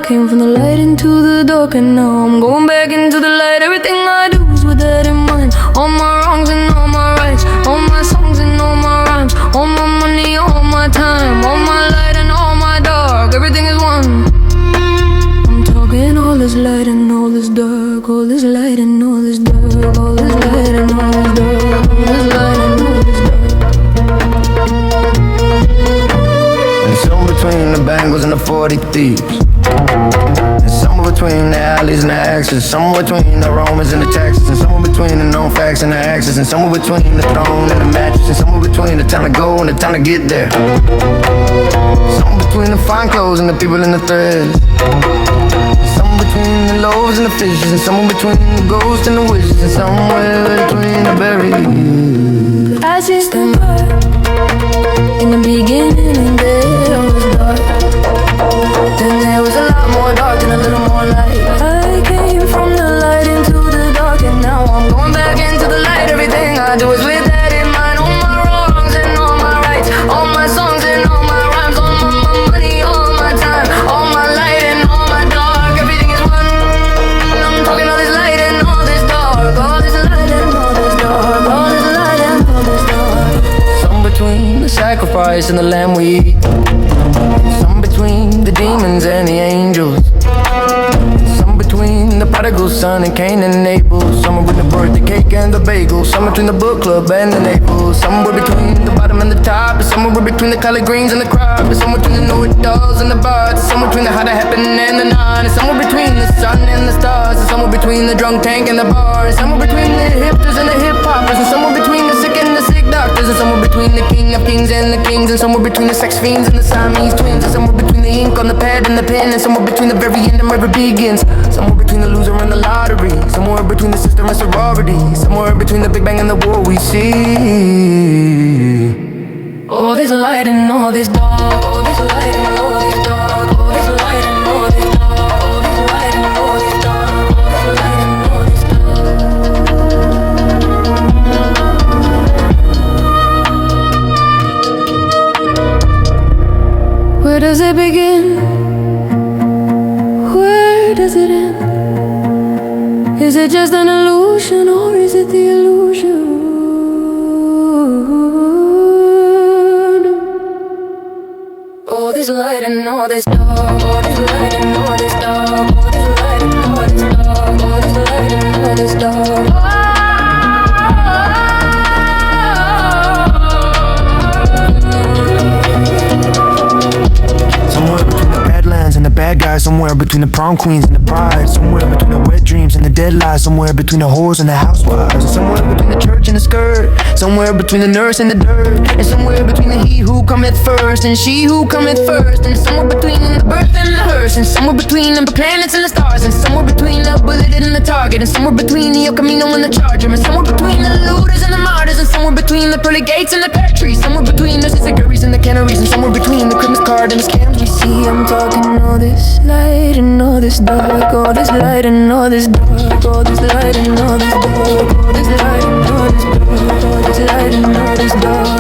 came from the light into the dark, and now I'm going back into the light. Everything I do is with that in mind. All my wrongs and all my rights, all my songs and all my rhymes, all my money, all my time, all my light and all my dark. Everything is one. I'm talking all this light and all this dark, all this light and all this dark, all this light and all this dark, all this light and all this dark. And somewhere between the bangles and the 40 thieves, and somewhere between the alleys and the axes, somewhere between the Romans and the taxes, and somewhere between the known facts and the axes, and somewhere between the throne and the mattress, and somewhere between the time to go and the time to get there. Somewhere between the fine clothes and the people in the threads, somewhere between the loaves and the fishes, and somewhere between the ghosts and the wishes, and somewhere between the buried. I just stand by in the beginning, and there was dark. Then there was a lot more dark and a little more light. I came from the light into the dark, and now I'm going back into the light. Everything I do is with that in mind. All my wrongs and all my rights, all my songs and all my rhymes, all my money, all my time, all my light and all my dark. Everything is one. I'm talking all this light and all this dark, all this light and all this dark, all this light and all this dark. Some between the sacrifice and the lamb we eat, some between the demons and the angels, some between the prodigal son and Cain and Abel, somewhere with the birthday cake and the bagel, some between the book club and the Naples, somewhere between the bottom and the top, and somewhere between the collard greens and the crop, and somewhere between the know-it-alls and the bards, somewhere between the how to happen and the non, and somewhere between the sun and the stars, and somewhere between the drunk tank and the bar, and somewhere between the hipsters and the hip-hoppers, and somewhere between the sick and the sick doctors, and somewhere between the king of kings and the kings, and somewhere between the sex fiends and the Siamese twins, and somewhere between the ink on the pad and the pen, and somewhere between the very end and where it begins, somewhere between the loser and the lottery, somewhere between the sister and sorority, somewhere between the Big Bang and the war we see. All this light and all this dark, all this light and all this dark, all this light and all this dark, all this light and all this dark, all this light and all this dark. Where does it begin? Where does it end? Is it just an illusion, or is it the illusion? All this light and all this dark, all this light and all this dark, all this light and all this dark, all this light and all this dark. Somewhere between the badlands and the bad guys, somewhere between the prom queens and the pride, somewhere between the wet dreams and the dead lies, somewhere between the whores and the housewives, somewhere between the church and the skirt, somewhere between the nurse and the dirt, and somewhere between the he who cometh first and she who cometh first, and somewhere between the birth and the hearse, and somewhere between the planets and the stars, and somewhere between the bullet and the target, and somewhere between the El Camino and the Charger, and somewhere between the looters and the martyrs, and somewhere between the pearly gates and the pear trees, somewhere between the Sisakaris and the Canaries, and somewhere between the Christmas card and the scams we see. I'm talking all this light and all this dark, all this light and all this dark, all this light and all this dark, all this light and all this dark, all this light and all this dark.